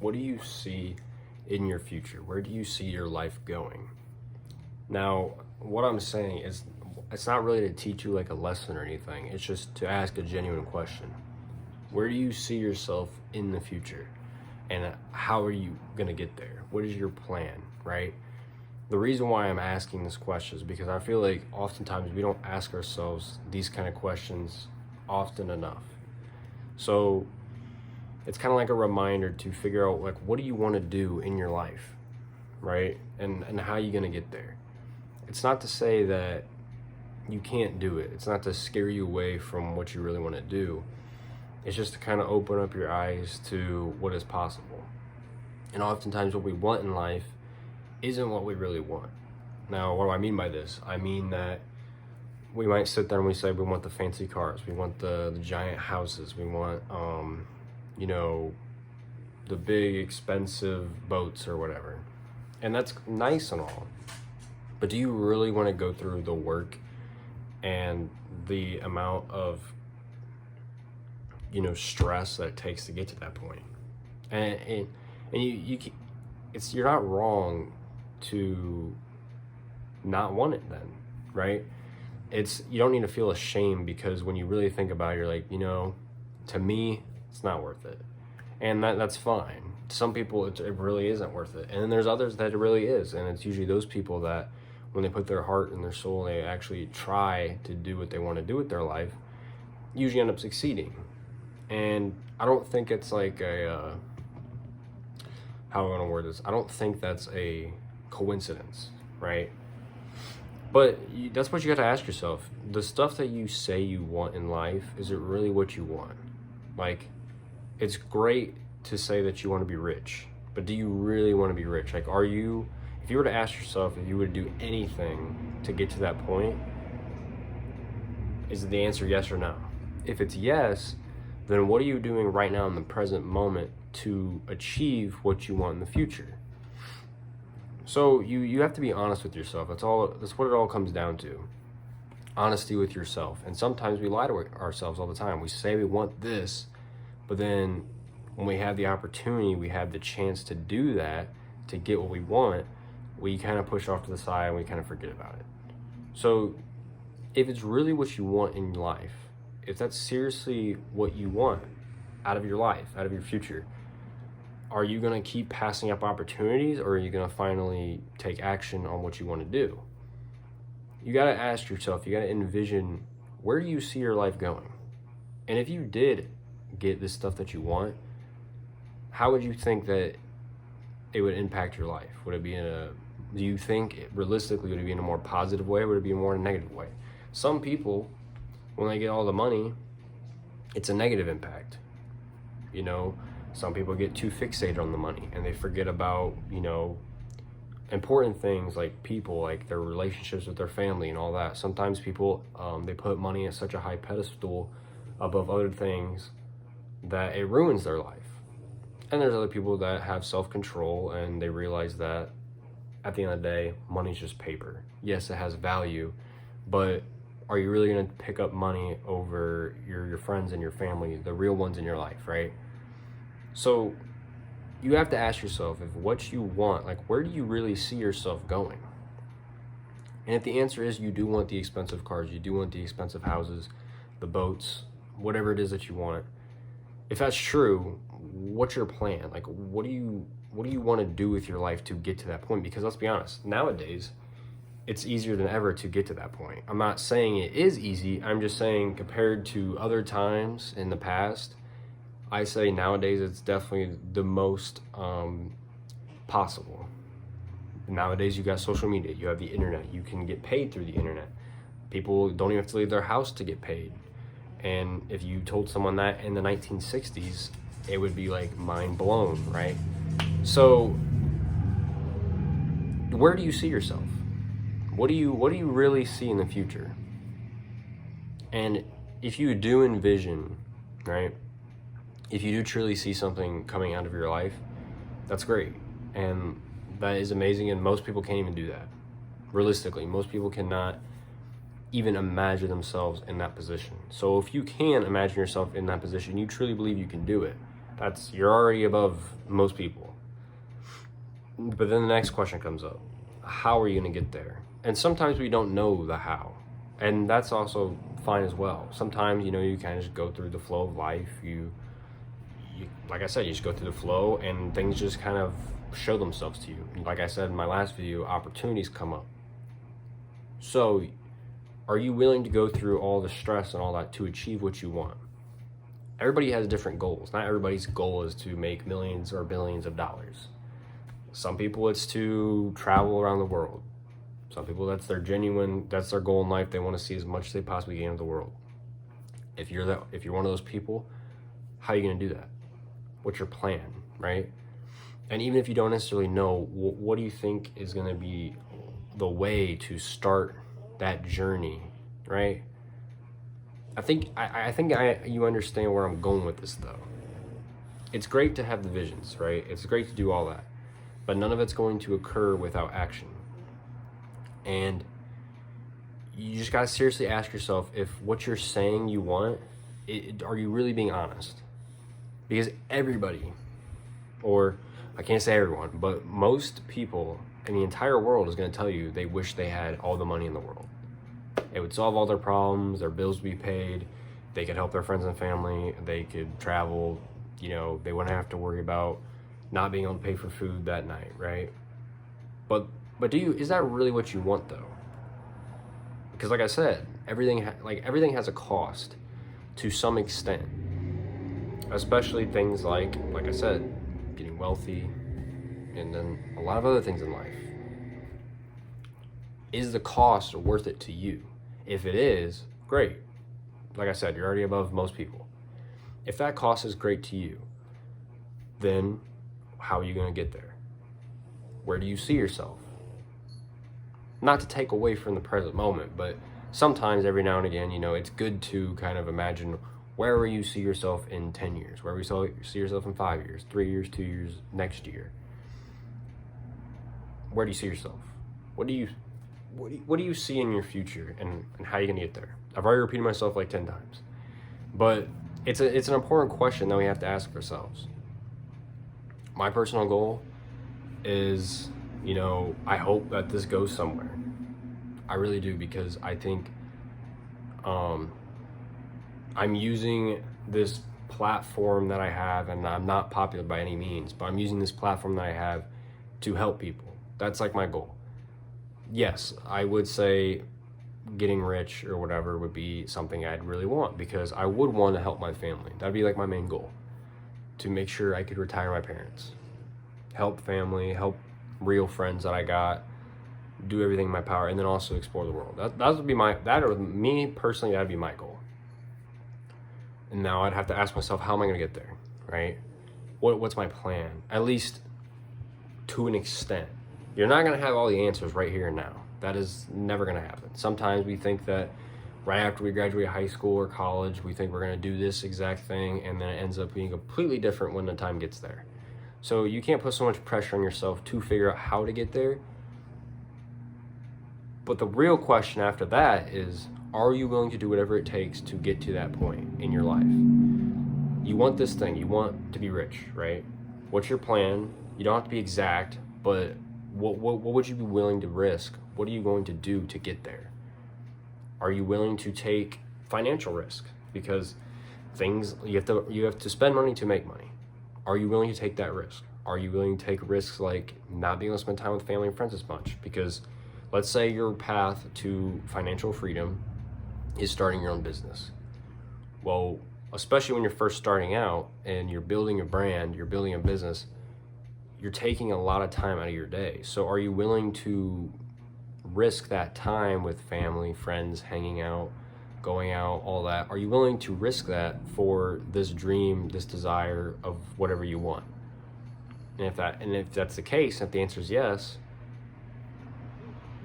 What do you see in your future? Where do you see your life going? Now, what I'm saying is, it's not really to teach you like a lesson or anything. It's just to ask a genuine question. Where do you see yourself in the future? And how are you going to get there? What is your plan, right? The reason why I'm asking this question is because I feel like oftentimes we don't ask ourselves these kind of questions often enough. So it's kind of like a reminder to figure out, like, what do you want to do in your life, right? And how are you going to get there? It's not to say that you can't do it. It's not to scare you away from what you really want to do. It's just to kind of open up your eyes to what is possible. And oftentimes what we want in life isn't what we really want. Now, what do I mean by this? I mean that we might sit there and we say we want the fancy cars, we want the giant houses, we want, the big expensive boats or whatever. And that's nice and all. But do you really want to go through the work and the amount of stress that it takes to get to that point? And you're not wrong to not want it then, right? You don't need to feel ashamed, because when you really think about it, you're like, to me, it's not worth it. And that's fine. Some people, it really isn't worth it. And then there's others that it really is. And it's usually those people that when they put their heart and their soul, they actually try to do what they want to do with their life, usually end up succeeding. And I don't think it's like how am I going to word this? I don't think that's a coincidence, right? But that's what you got to ask yourself. The stuff that you say you want in life, is it really what you want? Like, it's great to say that you want to be rich, but do you really want to be rich? Like, if you were to ask yourself if you would do anything to get to that point, is the answer yes or no? If it's yes, then what are you doing right now in the present moment to achieve what you want in the future? So you have to be honest with yourself. That's what it all comes down to. Honesty with yourself. And sometimes we lie to ourselves all the time. We say we want this, but then when we have the opportunity, we have the chance to do that, to get what we want, we kind of push off to the side and we kind of forget about it. So if it's really what you want in life, if that's seriously what you want out of your life, out of your future, are you going to keep passing up opportunities, or are you going to finally take action on what you want to do? You got to ask yourself, you got to envision, where do you see your life going? And if you did get this stuff that you want, how would you think that it would impact your life? Would it be do you think realistically, would it be in a more positive way, or would it be more in a negative way? Some people, when they get all the money, it's a negative impact. Some people get too fixated on the money and they forget about, important things like people, like their relationships with their family and all that. Sometimes people, they put money at such a high pedestal above other things that it ruins their life. And there's other people that have self-control and they realize that at the end of the day, money's just paper. Yes, it has value, but are you really going to pick up money over your friends and your family, the real ones in your life, right? So you have to ask yourself, if what you want, like, where do you really see yourself going? And if the answer is you do want the expensive cars, you do want the expensive houses, the boats, whatever it is that you want, if that's true, what's your plan? Like, what do you want to do with your life to get to that point? Because let's be honest, nowadays, it's easier than ever to get to that point. I'm not saying it is easy. I'm just saying, compared to other times in the past, I say nowadays it's definitely the most possible. Nowadays you got social media, you have the internet, you can get paid through the internet. People don't even have to leave their house to get paid. And if you told someone that in the 1960s, it would be like mind blown, right? So where do you see yourself? What do you really see in the future? And if you do envision, right, if you do truly see something coming out of your life, that's great. And that is amazing. And most people can't even do that. Realistically, most people cannot even imagine themselves in that position. So if you can imagine yourself in that position, you truly believe you can do it. You're already above most people. But then the next question comes up. How are you going to get there? And sometimes we don't know the how. And that's also fine as well. Sometimes, you kind of just go through the flow of life. You like I said, you just go through the flow and things just kind of show themselves to you. Like I said in my last video, opportunities come up. So are you willing to go through all the stress and all that to achieve what you want? Everybody has different goals. Not everybody's goal is to make millions or billions of dollars. Some people it's to travel around the world. Some people that's their goal in life. They want to see as much as they possibly can of the world. If you're one of those people, how are you going to do that? What's your plan, right? And even if you don't necessarily know, what do you think is going to be the way to start that journey, right? I think you understand where I'm going with this, though. It's great to have the visions, right? It's great to do all that, but none of it's going to occur without action. And you just got to seriously ask yourself if what you're saying you want, are you really being honest? Because everybody, or I can't say everyone, but most people in the entire world is going to tell you they wish they had all the money in the world. It would solve all their problems, their bills would be paid, they could help their friends and family, they could travel, they wouldn't have to worry about not being able to pay for food that night, right? But is that really what you want, though? Because like I said, everything has a cost to some extent. Especially things like I said, getting wealthy, and then a lot of other things in life. Is the cost worth it to you? If it is, great. Like I said, you're already above most people. If that cost is great to you, then how are you going to get there? Where do you see yourself? Not to take away from the present moment, but sometimes every now and again, it's good to kind of imagine where will you see yourself in 10 years? Where will you see yourself in 5 years, 3 years, 2 years, next year? Where do you see yourself? What do you see in your future, and how are you gonna get there? I've already repeated myself like 10 times, but it's an important question that we have to ask ourselves. My personal goal is, I hope that this goes somewhere. I really do, because I think I'm using this platform that I have, and I'm not popular by any means, but I'm using this platform that I have to help people. That's like my goal. Yes, I would say getting rich or whatever would be something I'd really want, because I would want to help my family. That'd be like my main goal, to make sure I could retire my parents, help family, help real friends that I got, do everything in my power, and then also explore the world. That would be me personally, that'd be my goal. And now I'd have to ask myself, how am I going to get there, right? What's my plan? At least to an extent. You're not going to have all the answers right here and now. That is never going to happen. Sometimes we think that right after we graduate high school or college, we think we're going to do this exact thing, and then it ends up being completely different when the time gets there. So you can't put so much pressure on yourself to figure out how to get there. But the real question after that is, are you willing to do whatever it takes to get to that point in your life? You want this thing. You want to be rich, right? What's your plan? You don't have to be exact, but what would you be willing to risk? What are you going to do to get there? Are you willing to take financial risk? Because you have to spend money to make money. Are you willing to take that risk? Are you willing to take risks like not being able to spend time with family and friends as much? Because let's say your path to financial freedom is starting your own business. Well, especially when you're first starting out and you're building a brand, you're building a business, you're taking a lot of time out of your day. So are you willing to risk that time with family, friends, hanging out, going out, all that? Are you willing to risk that for this dream, this desire of whatever you want? And if that's the case, if the answer is yes,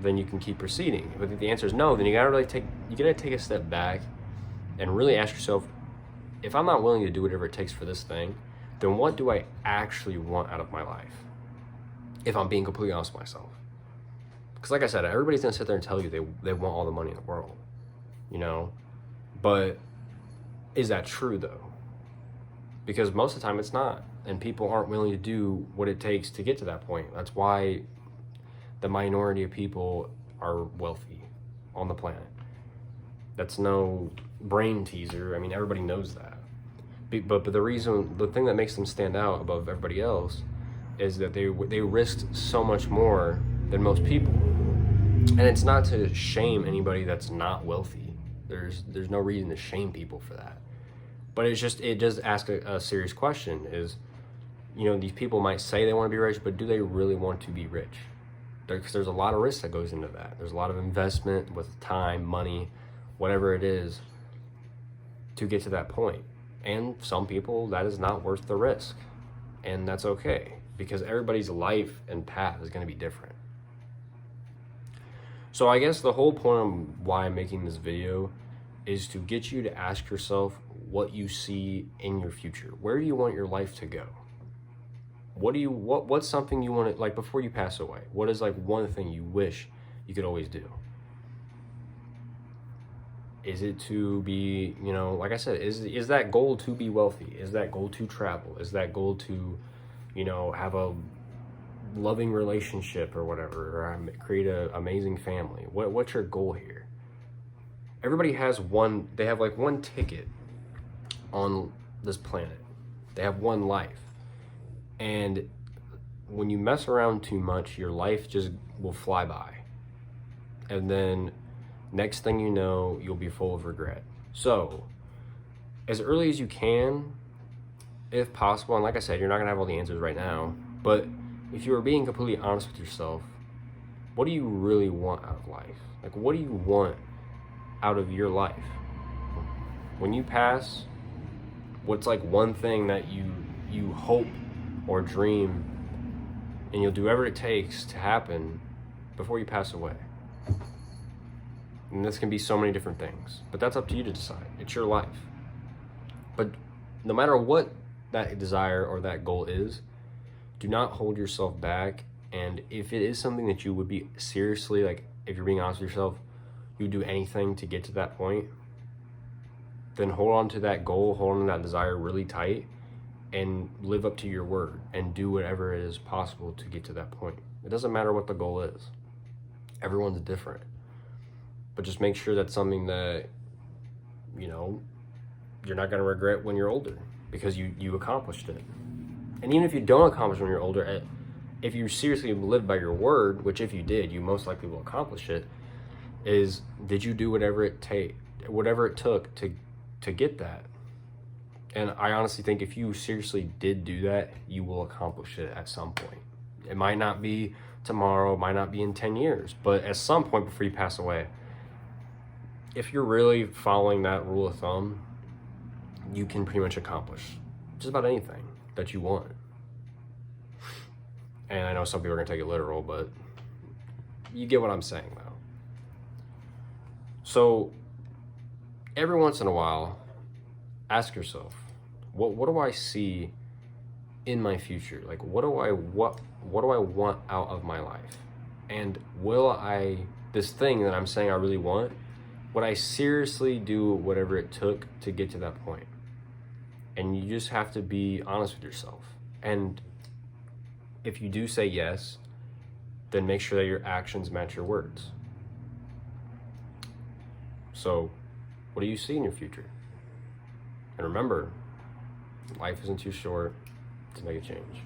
then you can keep proceeding. But if the answer is no, then you gotta take a step back and really ask yourself, if I'm not willing to do whatever it takes for this thing, then what do I actually want out of my life? If I'm being completely honest with myself. Because like I said, everybody's gonna sit there and tell you they want all the money in the world, But is that true though? because most of the time it's not, and people aren't willing to do what it takes to get to that point. That's why the minority of people are wealthy on the planet. That's no brain teaser. I mean, everybody knows that. But the thing that makes them stand out above everybody else is that they risked so much more than most people. And it's not to shame anybody that's not wealthy. There's no reason to shame people for that. But it does ask a serious question is, these people might say they want to be rich, but do they really want to be rich? Because there's a lot of risk that goes into that. There's a lot of investment with time, money, whatever it is, to get to that point. And some people, that is not worth the risk. And that's okay, because everybody's life and path is going to be different. So I guess the whole point of why I'm making this video is to get you to ask yourself what you see in your future. Where do you want your life to go? What's something you want to, like, before you pass away? What is like one thing you wish you could always do? Is it to be, like I said, is that goal to be wealthy? Is that goal to travel? Is that goal to, have a loving relationship or whatever, or create an amazing family? What's your goal here? Everybody has they have like one ticket on this planet. They have one life. And when you mess around too much, your life just will fly by. And then next thing you know, you'll be full of regret. So, as early as you can, if possible, and like I said, you're not gonna have all the answers right now, but if you are being completely honest with yourself, what do you really want out of life? Like, what do you want out of your life? When you pass, what's like one thing that you hope or dream, and you'll do whatever it takes to happen before you pass away? And this can be so many different things, but that's up to you to decide. It's your life. But no matter what that desire or that goal is, do not hold yourself back. And if it is something that you would be seriously, like, if you're being honest with yourself, you would do anything to get to that point, then hold on to that goal, hold on to that desire really tight, and live up to your word and do whatever it is possible to get to that point. It doesn't matter what the goal is. Everyone's different. But just make sure that's something that, you're not going to regret when you're older, because you accomplished it. And even if you don't accomplish when you're older, if you seriously live by your word, which if you did, you most likely will accomplish it, is did you do whatever it took to get that? And I honestly think if you seriously did do that, you will accomplish it at some point. It might not be tomorrow, it might not be in 10 years, but at some point before you pass away, if you're really following that rule of thumb, you can pretty much accomplish just about anything that you want. And I know some people are going to take it literal, but you get what I'm saying, though. So every once in a while, ask yourself, what do I see in my future? Like, what do I want out of my life? And this thing that I'm saying I really want, would I seriously do whatever it took to get to that point? And you just have to be honest with yourself. And if you do say yes, then make sure that your actions match your words. So, what do you see in your future? And remember, life isn't too short to make a change.